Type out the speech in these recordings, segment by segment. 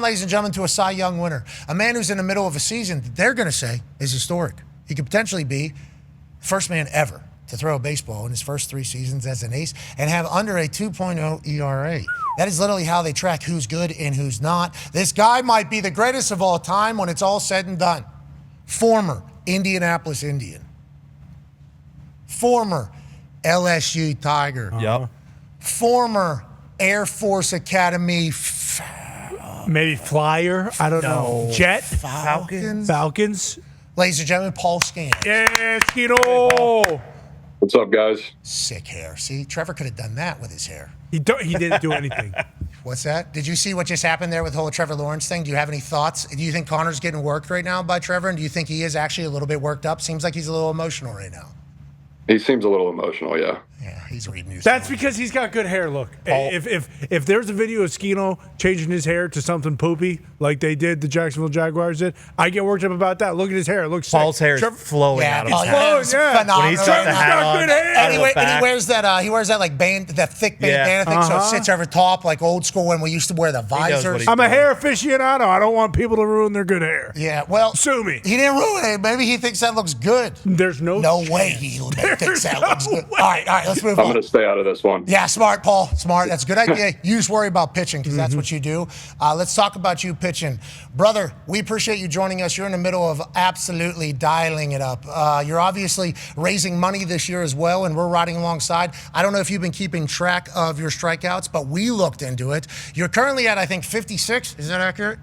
Ladies and gentlemen, to a Cy Young winner, a man who's in the middle of a season that they're going to say is historic. He could potentially be the first man ever to throw a baseball in his first 3 seasons as an ace and have under a 2.0 ERA. That is literally how they track who's good and who's not. This guy might be the greatest of all time when it's all said and done. Former Indianapolis Indian. Former LSU Tiger. Yep. Former Air Force Academy maybe Flyer. I don't know. Jet. Falcons. Ladies and gentlemen, Paul Skenes. Yeah, Skino. What's up, guys? Sick hair. See, Trevor could have done that with his hair. He didn't do anything. What's that? Did you see what just happened there with the whole Trevor Lawrence thing? Do you have any thoughts? Do you think Connor's getting worked right now by Trevor? And do you think he is actually a little bit worked up? Seems like he's a little emotional right now. He seems a little emotional, yeah. Yeah, he's reading news. That's because he's got good hair. Look, if there's a video of Skino changing his hair to something poopy like they did, the Jacksonville Jaguars did, I get worked up about that. Look at his hair. It looks Paul's sick. hair is flowing out of his head. Phenomenal. When he's got the hat on, and he wears that like that thick bandana thing, so it sits over top like old school when we used to wear the visors. I'm a hair aficionado. I don't want people to ruin their good hair. Yeah, well, sue me. He didn't ruin it. Maybe he thinks that looks good. There's no way he thinks that looks good. All right, let's move on. I'm going to stay out of this one. Yeah, smart, Paul. Smart. That's a good idea. You just worry about pitching because that's what you do. Let's talk about you pitching. Brother, we appreciate you joining us. You're in the middle of absolutely dialing it up. You're obviously raising money this year as well, and we're riding alongside. I don't know if you've been keeping track of your strikeouts, but we looked into it. You're currently at, I think, 56. Is that accurate?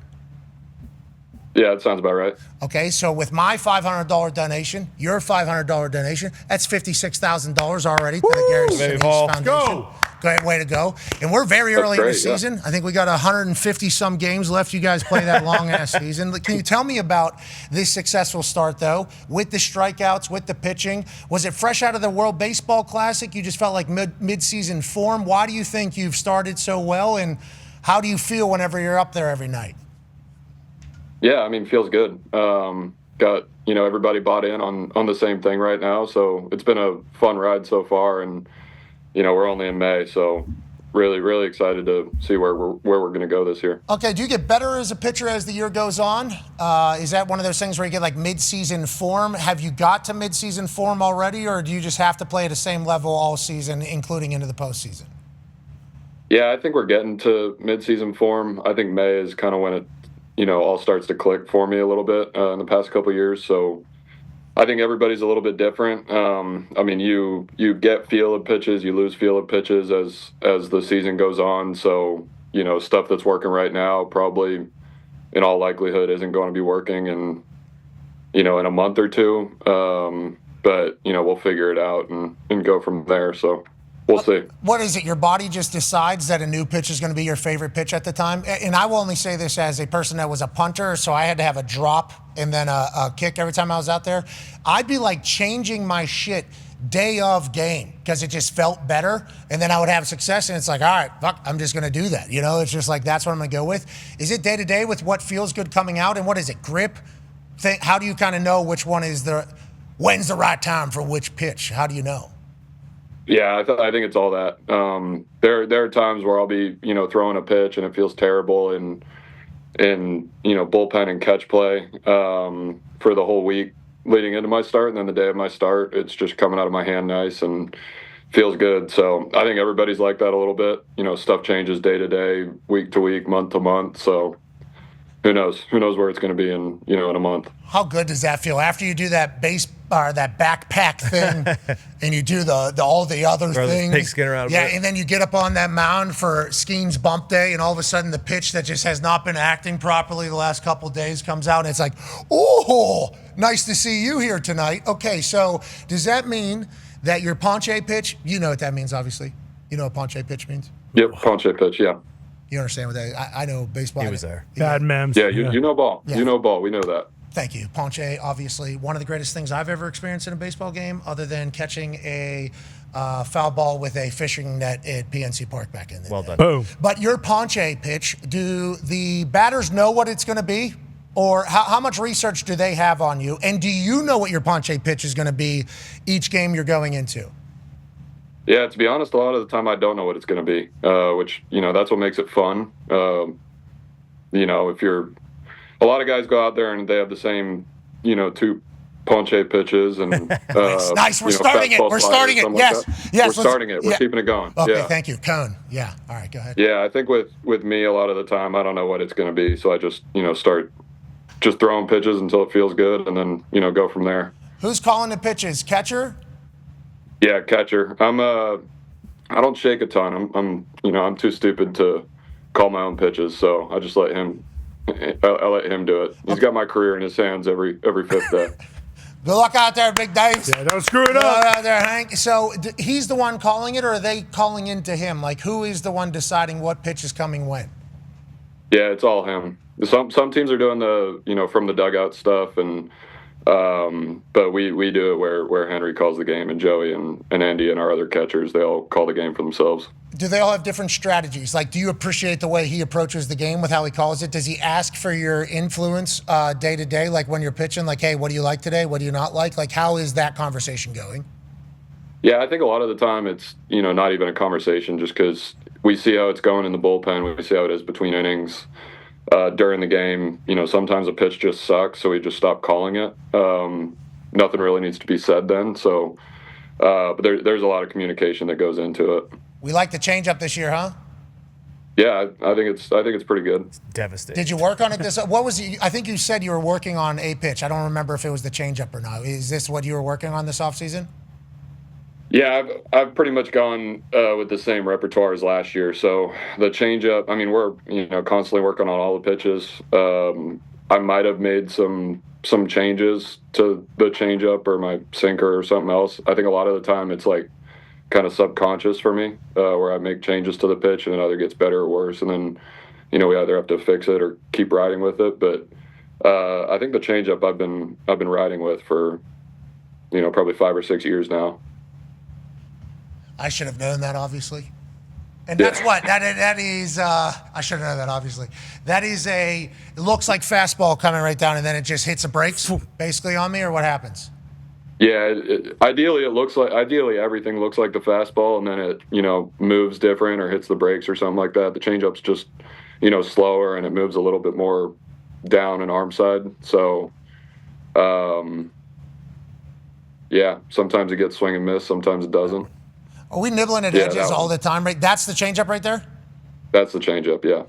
Yeah, that sounds about right. Okay, so with my $500 donation, your $500 donation, that's $56,000 already to the Gary Sinise Foundation. Go! Great way to go. And we're very early in the season. Yeah. I think we got 150-some games left. You guys play that long-ass season. Can you tell me about this successful start, though, with the strikeouts, with the pitching? Was it fresh out of the World Baseball Classic? You just felt like mid-season form? Why do you think you've started so well, and how do you feel whenever you're up there every night? Yeah, I mean, feels good. Got, everybody bought in on the same thing right now. So it's been a fun ride so far. And, we're only in May. So really, really excited to see where we're going to go this year. Okay, do you get better as a pitcher as the year goes on? Is that one of those things where you get like mid-season form? Have you got to mid-season form already, or do you just have to play at the same level all season, including into the postseason? Yeah, I think we're getting to mid-season form. I think May is kind of when it all starts to click for me a little bit in the past couple of years. So I think everybody's a little bit different. I mean, you get feel of pitches, you lose feel of pitches as the season goes on. So, stuff that's working right now probably in all likelihood isn't going to be working in a month or two. But, we'll figure it out and go from there. So we'll see. What is it? Your body just decides that a new pitch is going to be your favorite pitch at the time? And I will only say this as a person that was a punter, so I had to have a drop and then a kick every time I was out there. I'd be like changing my shit day of game because it just felt better, and then I would have success, and it's like, all right, fuck, I'm just going to do that. It's just like that's what I'm going to go with. Is it day-to-day with what feels good coming out, and what is it, grip? How do you kind of know which one is when's the right time for which pitch? How do you know? Yeah, I think it's all that. There are times where I'll be, throwing a pitch and it feels terrible in bullpen and catch play for the whole week leading into my start, and then the day of my start, it's just coming out of my hand nice and feels good. So I think everybody's like that a little bit. Stuff changes day to day, week to week, month to month. So who knows where it's going to be in a month. How good does that feel after you do that that backpack thing and you do all the other things? Pigskin around. Yeah, and then you get up on that mound for Skenes bump day, and all of a sudden the pitch that just has not been acting properly the last couple of days comes out, and it's like, oh, nice to see you here tonight. Okay, so does that mean that your ponche pitch, you know what that means, obviously. You know what ponche pitch means? Yep, ponche pitch, yeah. You understand what that is? I know baseball. He was there. Bad memes. Yeah, you know ball. Yeah. You know ball. We know that. Thank you. Ponche, obviously, one of the greatest things I've ever experienced in a baseball game, other than catching a foul ball with a fishing net at PNC Park back in the Well day. done. Boom. But your ponche pitch, do the batters know what it's going to be? Or how much research do they have on you? And do you know what your ponche pitch is going to be each game you're going into? Yeah, to be honest, a lot of the time I don't know what it's going to be, which, that's what makes it fun. if you're a lot of guys go out there and they have the same, two ponche pitches and nice. We're starting it. We're starting it. Yes. Yes. We're starting it. We're keeping it going. Okay. Yeah. Thank you. Cone. Yeah. All right. Go ahead. Yeah. I think with me, a lot of the time, I don't know what it's going to be. So I just, start just throwing pitches until it feels good and then, go from there. Who's calling the pitches? Catcher? Yeah. Catcher. I don't shake a ton. I'm too stupid to call my own pitches. So I just let him do it. He's got my career in his hands every fifth day. Good luck out there, Big Dave. Yeah, don't screw it up. Out there, Hank. So he's the one calling it, or are they calling into him? Like, who is the one deciding what pitch is coming when? Yeah, it's all him. Some teams are doing the from the dugout stuff, and but we do it where Henry calls the game, and Joey and Andy and our other catchers, they all call the game for themselves. Do they all have different strategies? Like, do you appreciate the way he approaches the game with how he calls it? Does he ask for your influence day to day, like when you're pitching? Like, hey, what do you like today? What do you not like? Like, how is that conversation going? Yeah, I think a lot of the time it's not even a conversation, just because we see how it's going in the bullpen, we see how it is between innings. During the game, sometimes a pitch just sucks, so we just stop calling it. Nothing really needs to be said then. So, but there's a lot of communication that goes into it. We like the changeup this year, huh? Yeah, I think it's pretty good. It's devastating. Did you work on it this? What was it? I think you said you were working on a pitch. I don't remember if it was the changeup or not. Is this what you were working on this offseason? Yeah, I've pretty much gone with the same repertoire as last year. So the changeup, I mean, we're constantly working on all the pitches. I might have made some changes to the changeup or my sinker or something else. I think a lot of the time it's like kind of subconscious for me, where I make changes to the pitch and it either gets better or worse, and then we either have to fix it or keep riding with it. But I think the changeup I've been riding with for probably 5 or 6 years now. I should have known that, obviously. And that's what that is. I should have known that, obviously. That is it looks like fastball coming right down, and then it just hits the brakes basically on me, or what happens? Yeah, ideally everything looks like the fastball, and then it moves different or hits the brakes or something like that. The changeup's just slower, and it moves a little bit more down and arm side. So, yeah, sometimes it gets swing and miss, sometimes it doesn't. Are we nibbling at edges all the time? Right, that's the changeup right there. That's the changeup, yeah.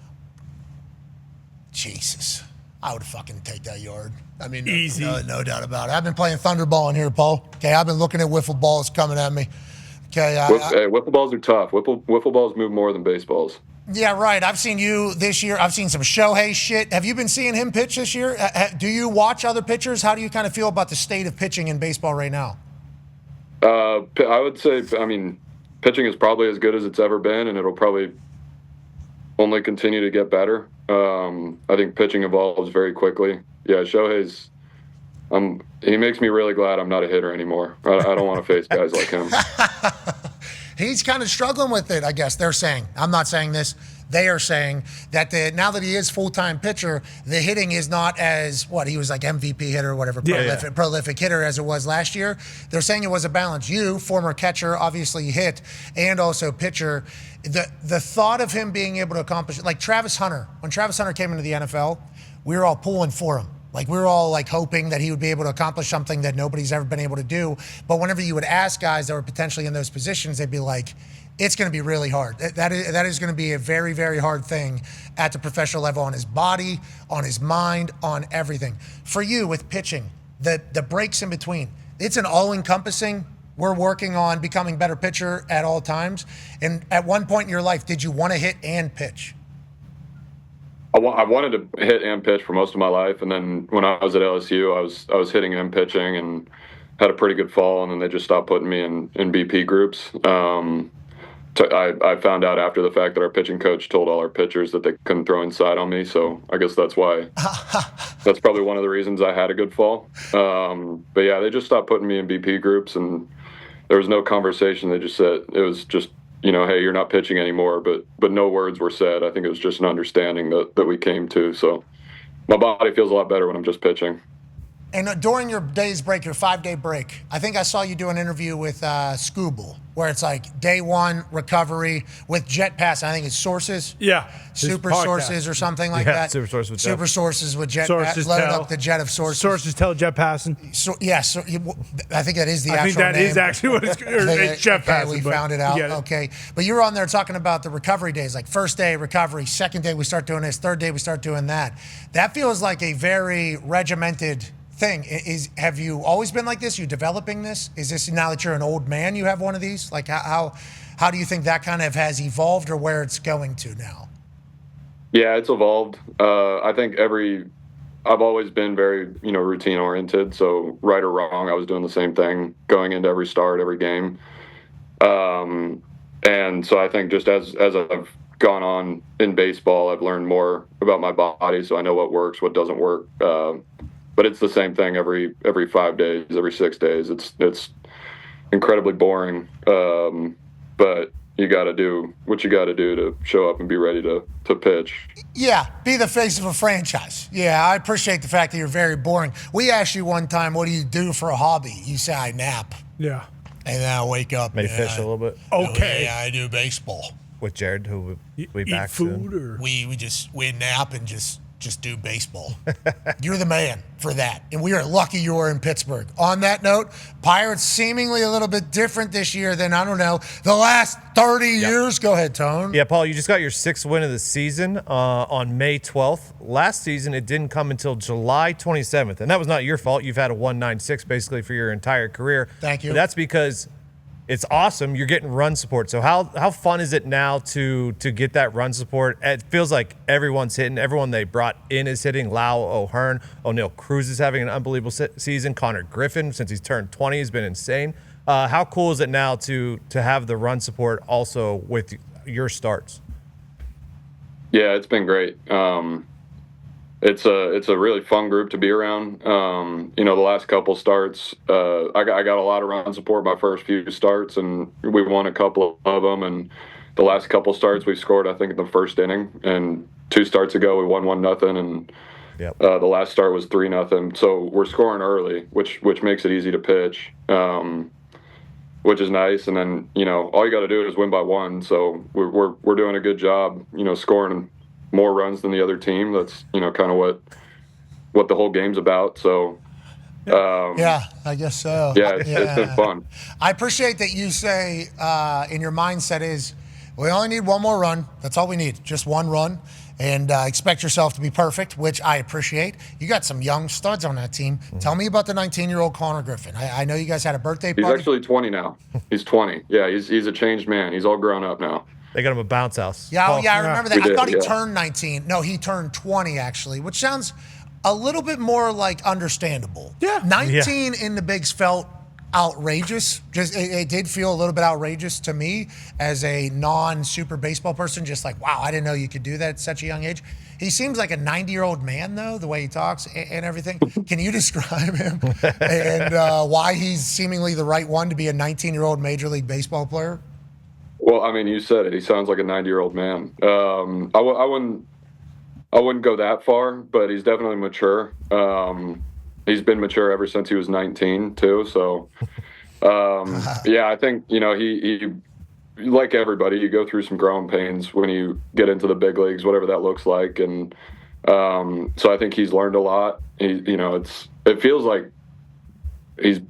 Jesus, I would fucking take that yard. I mean, easy, no doubt about it. I've been playing Thunderball in here, Paul. Okay, I've been looking at wiffle balls coming at me. Okay, wiffle balls are tough. Wiffle balls move more than baseballs. Yeah, right. I've seen you this year. I've seen some Shohei shit. Have you been seeing him pitch this year? Do you watch other pitchers? How do you kind of feel about the state of pitching in baseball right now? I would say, pitching is probably as good as it's ever been, and it'll probably only continue to get better. I think pitching evolves very quickly. Yeah, Shohei's, he makes me really glad I'm not a hitter anymore. I don't want to face guys like him. He's kind of struggling with it, I guess. They're saying. I'm not saying this. They are saying that now that he is full-time pitcher, the hitting is not as, he was like MVP hitter or whatever, prolific hitter as it was last year. They're saying it was a balance. You, former catcher, obviously hit, and also pitcher. The thought of him being able to accomplish, like Travis Hunter. When Travis Hunter came into the NFL, we were all pulling for him. Like, we were all like hoping that he would be able to accomplish something that nobody's ever been able to do. But whenever you would ask guys that were potentially in those positions, they'd be like, it's going to be really hard. That is going to be a very, very hard thing at the professional level, on his body, on his mind, on everything. For you with pitching, the breaks in between, it's an all-encompassing, we're working on becoming better pitcher at all times. And at one point in your life, did you want to hit and pitch? I wanted to hit and pitch for most of my life, and then when I was at LSU, I was hitting and pitching and had a pretty good fall, and then they just stopped putting me in BP groups. I found out after the fact that our pitching coach told all our pitchers that they couldn't throw inside on me, so I guess that's why. That's probably one of the reasons I had a good fall. But yeah, they just stopped putting me in BP groups, and there was no conversation. They just said it was just, hey, you're not pitching anymore, but no words were said. I think it was just an understanding that we came to. So my body feels a lot better when I'm just pitching. And during your day's break, your 5-day break, I think I saw you do an interview with Scooble, where it's like day one recovery with Jet Pass. I think it's Sources. Yeah. Super Sources or something like that. Super Sources with Super Jet. Sources with Jet Sources Pass. Loaded tell. up the Jet of Sources. Sources tell Jet passing. So, yeah, so I think that is the I actual think that name. is actually what it's, it's Jet Okay, passing. we but found it you out. get it. Okay. But you were on there talking about the recovery days, like first day recovery, second day we start doing this, third day we start doing that. That feels like a very regimented thing. Have you always been like this? You developing this? Is this now that you're an old man, you have one of these? Like how do you think that kind of has evolved or where it's going to now? Yeah, it's evolved. I think I've always been very, routine oriented. So right or wrong, I was doing the same thing going into every start, every game. And so I think just as I've gone on in baseball, I've learned more about my body. So I know what works, what doesn't work. But it's the same thing every 5 days, every 6 days. It's incredibly boring. But you got to do what you got to do to show up and be ready to pitch. Yeah, be the face of a franchise. Yeah, I appreciate the fact that you're very boring. We asked you one time, what do you do for a hobby? You say, I nap. Yeah. And then I wake up. Maybe fish a little bit. Okay. Yeah, I do baseball. With Jared, who we Eat back food soon. or We nap and just do baseball. You're the man for that. And we are lucky you are in Pittsburgh. On that note, Pirates seemingly a little bit different this year than, I don't know, the last 30 years. Go ahead, Tone. Yeah, Paul, you just got your 6th win of the season on May 12th. Last season, it didn't come until July 27th, and that was not your fault. You've had a 196 basically for your entire career. Thank you. But that's because it's awesome. You're getting run support. So how fun is it now to get that run support? It feels like everyone's hitting. Everyone they brought in is hitting. Lau, O'Hearn, O'Neal Cruz is having an unbelievable season. Connor Griffin, since he's turned 20, has been insane. How cool is it now to have the run support also with your starts? Yeah, it's been great. It's a really fun group to be around. The last couple starts, I got a lot of run support my first few starts, and we won a couple of them. And the last couple starts we scored, I think, in the first inning. And 2 starts ago we won 1-0, and the last start was 3-0. So we're scoring early, which makes it easy to pitch, which is nice. And then all you got to do is win by 1. So we're doing a good job, scoring more runs than the other team. That's kind of what the whole game's about. So Yeah, I guess so. yeah, it's been fun. I appreciate that you say in your mindset is we only need one more run. That's all we need, just one run. And expect yourself to be perfect, which I appreciate. You got some young studs on that team. Tell me about the 19-year-old Connor Griffin. I know you guys had a birthday party. He's actually 20 now. He's 20. Yeah, he's a changed man. He's all grown up now. They got him a bounce house. Yeah, Paul. I remember that. We I thought he did, yeah. turned 19. No, he turned 20, actually, which sounds a little bit more like understandable. Yeah. 19 in the bigs felt outrageous. Just it did feel a little bit outrageous to me as a non-super baseball person. Just like, wow, I didn't know you could do that at such a young age. He seems like a 90-year-old man, though, the way he talks and everything. Can you describe him and why he's seemingly the right one to be a 19-year-old Major League Baseball player? Well, I mean, you said it. He sounds like a 90-year-old man. I wouldn't go that far, but he's definitely mature. He's been mature ever since he was 19 too. So, yeah, I think he like everybody, you go through some growing pains when you get into the big leagues, whatever that looks like, and so I think he's learned a lot. It feels like he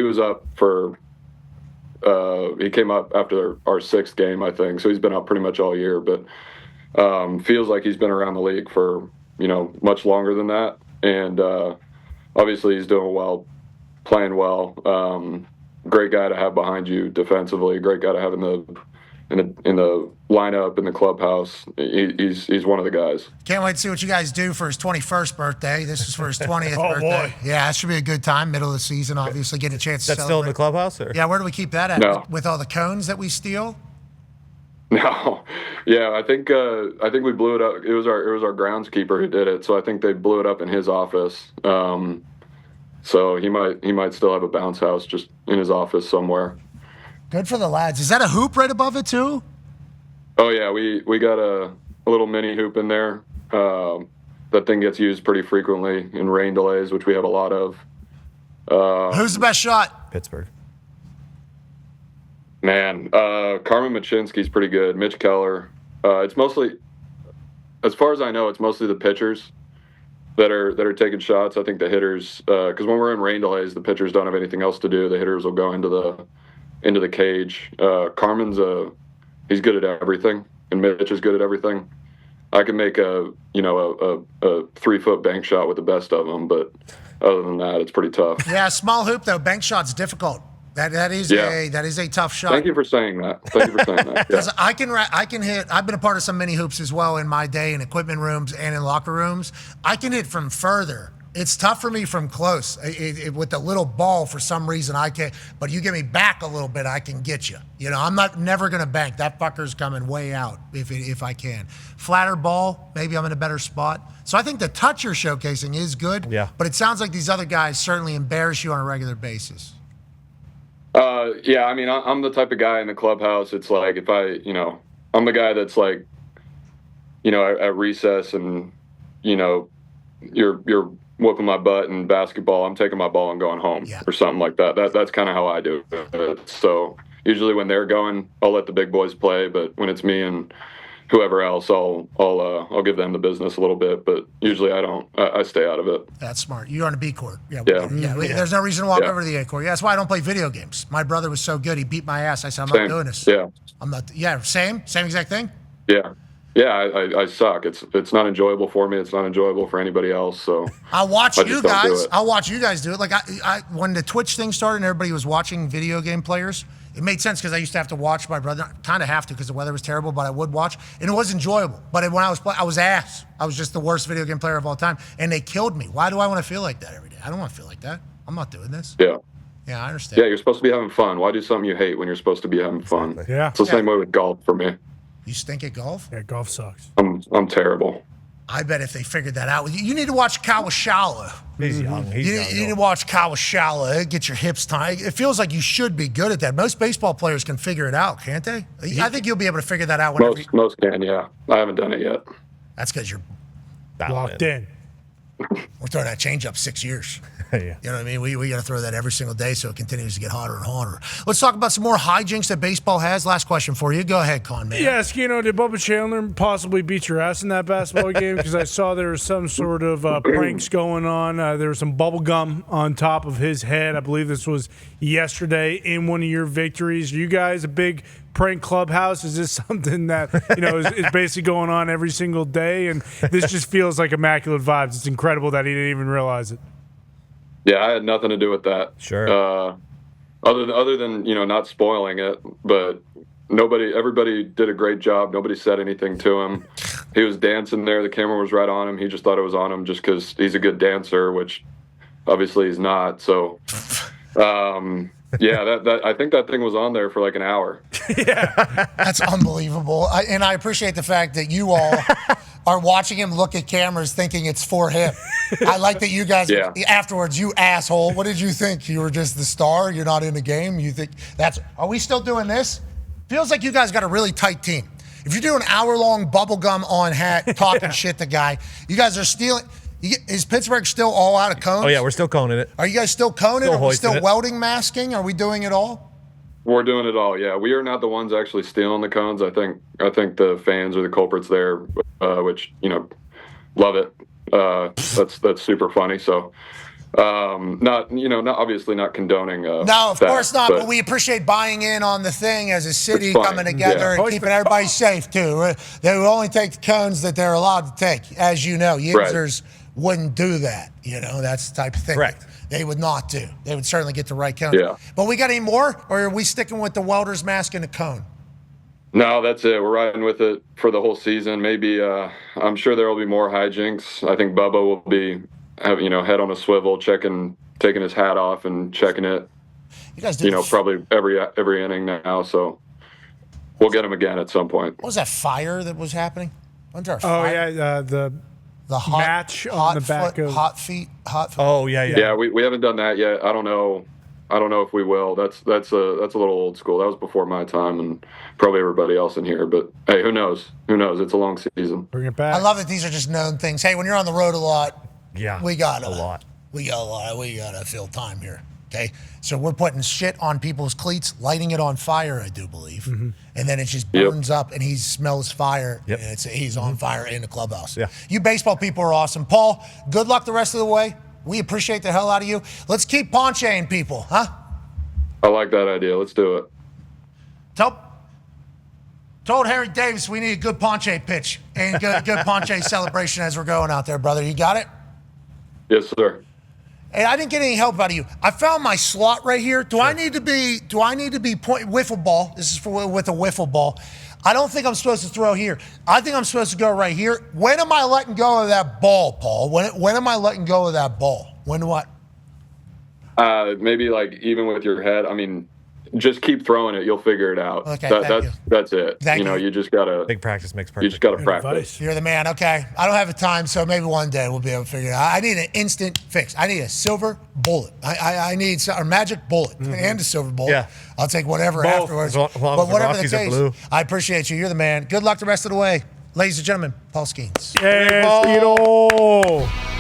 was up for. He came up after our 6th game, I think, so he's been up pretty much all year. But feels like he's been around the league for much longer than that, and obviously he's doing well, playing well. Great guy to have behind you defensively. Great guy to have in the lineup in the clubhouse. He's one of the guys. Can't wait to see what you guys do for his 21st birthday. This is for his 20th Oh, birthday. boy. Yeah, that should be a good time. Middle of the season, obviously, get a chance to That's celebrate. still in the clubhouse? Or? Yeah, where do we keep that at? No. With all the cones that we steal? No, yeah, I think we blew it up. It was our groundskeeper who did it, so I think they blew it up in his office. So he might still have a bounce house just in his office somewhere. Good for the lads. Is that a hoop right above it, too? Oh yeah, we got a little mini hoop in there. that thing gets used pretty frequently in rain delays, which we have a lot of. Who's the best shot? Pittsburgh. Man, Carmen Machinsky's pretty good. Mitch Keller. It's mostly, as far as I know, it's mostly the pitchers that are taking shots. I think the hitters, because when we're in rain delays, the pitchers don't have anything else to do. The hitters will go into the cage. Carmen's he's good at everything, and Mitch is good at everything. I can make a 3-foot bank shot with the best of them, but other than that, it's pretty tough. Yeah, small hoop though. Bank shot's difficult. That is a tough shot. Thank you for saying that. Because I can hit. I've been a part of some mini hoops as well in my day in equipment rooms and in locker rooms. I can hit from further. It's tough for me from close. With the little ball, for some reason I can't. But you get me back a little bit, I can get you. I'm never gonna bank. That fucker's coming way out if I can. Flatter ball, maybe I'm in a better spot. So I think the touch you're showcasing is good. Yeah. But it sounds like these other guys certainly embarrass you on a regular basis. Yeah, I mean, I'm the type of guy in the clubhouse. It's like if I'm the guy that's like, at recess and, you're whooping my butt in basketball. I'm taking my ball and going home or something like that. That's kind of how I do it. So usually when they're going, I'll let the big boys play. But when it's me and whoever else, I'll give them the business a little bit. But usually I don't. I stay out of it. That's smart. You're on the B court. Yeah. Yeah. There's no reason to walk over to the A court. Yeah, that's why I don't play video games. My brother was so good, he beat my ass. I said, I'm not doing this. Yeah. I'm not. Yeah. Same exact thing. Yeah. Yeah, I suck. It's not enjoyable for me. It's not enjoyable for anybody else. So I'll watch you guys. I'll watch you guys do it. Like I when the Twitch thing started and everybody was watching video game players, it made sense because I used to have to watch my brother. Kind of have to because the weather was terrible, but I would watch, and it was enjoyable. But when I was playing, I was ass. I was just the worst video game player of all time, and they killed me. Why do I want to feel like that every day? I don't want to feel like that. I'm not doing this. Yeah. Yeah, I understand. Yeah, you're supposed to be having fun. Why do something you hate when you're supposed to be having fun? Yeah. It's the same way with golf for me. You stink at golf? Yeah, golf sucks. I'm terrible. I bet if they figured that out, you need to watch Kawashala. He's young. You need to watch Kawashala. Get your hips tight. It feels like you should be good at that. Most baseball players can figure it out, can't they? I think you'll be able to figure that out. Most can, yeah. I haven't done it yet. That's because you're locked in. We're throwing that change up 6 years. Yeah. You know what I mean? We got to throw that every single day so it continues to get hotter and hotter. Let's talk about some more hijinks that baseball has. Last question for you. Go ahead, Con Man. Yeah, Skeno, did Bubba Chandler possibly beat your ass in that basketball game? Because I saw there was some sort of pranks going on. There was some bubble gum on top of his head. I believe this was yesterday in one of your victories. Are you guys a big prank clubhouse? Is this something that is basically going on every single day? And this just feels like immaculate vibes. It's incredible that he didn't even realize it. Yeah, I had nothing to do with that. Sure. Other than not spoiling it, but everybody did a great job. Nobody said anything to him. He was dancing there. The camera was right on him. He just thought it was on him just because he's a good dancer, which obviously he's not. So, yeah, I think that thing was on there for like an hour. Yeah, that's unbelievable. And I appreciate the fact that you all are watching him look at cameras thinking it's for him. I like that you guys, afterwards, you asshole, what did you think? You were just the star? You're not in the game? You think are we still doing this? Feels like you guys got a really tight team. If you're doing hour-long bubblegum on hat, talking shit to guy, you guys are stealing. Is Pittsburgh still all out of cones? Oh, yeah, we're still coning it. Are you guys still coning? Are we still it. welding masking? Are we doing it all? We're doing it all, yeah. We are not the ones actually stealing the cones. I think the fans are the culprits there, which love it. That's super funny. So, not obviously not condoning. No, of course not. But we appreciate buying in on the thing as a city coming together and keeping everybody safe too. They will only take the cones that they're allowed to take, as you know. Users wouldn't do that. That's the type of thing. Correct. They would not do. They would certainly get the right cones. Yeah. But we got any more, or are we sticking with the welder's mask and a cone? No, that's it. We're riding with it for the whole season. Maybe I'm sure there will be more hijinks. I think Bubba will be, head on a swivel, taking his hat off and checking it. You guys do. Probably every inning now. So we'll get him again at some point. What was that fire that was happening? Wasn't there a Oh fire? yeah, the hot, match on the back of hot feet. Oh yeah. Yeah, we haven't done that yet. I don't know I don't know if we will. That's a little old school. That was before my time and probably everybody else in here. But hey, who knows? Who knows? It's a long season. Bring it back. I love that these are just known things. Hey, when you're on the road a lot, Yeah, we got a lot. We gotta fill time here. Okay, so we're putting shit on people's cleats, lighting it on fire, I do believe, and then it just burns up, and he smells fire. Yep. And he's on fire in the clubhouse. Yeah. You baseball people are awesome. Paul, good luck the rest of the way. We appreciate the hell out of you. Let's keep ponching people, huh? I like that idea. Let's do it. Told Harry Davis we need a good ponche pitch and good ponche celebration as we're going out there, brother. You got it? Yes, sir. Hey, I didn't get any help out of you. I found my slot right here. Do I need to be wiffle ball? This is with a wiffle ball. I don't think I'm supposed to throw here. I think I'm supposed to go right here. When am I letting go of that ball, Paul? When am I letting go of that ball? When what? Maybe like even with your head. I mean, just keep throwing it. You'll figure it out. Okay, that's it. Thank you. You just gotta Big practice makes perfect. You just gotta Good practice. advice. You're the man. Okay. I don't have the time, so maybe one day we'll be able to figure it out. I need an instant fix. I need a silver bullet. I need a magic bullet and a silver bullet. Yeah. I'll take whatever Both, afterwards. as long as the whatever the Rockies are case, blue. I appreciate you. You're the man. Good luck the rest of the way. Ladies and gentlemen, Paul Skenes. Yes, Tito.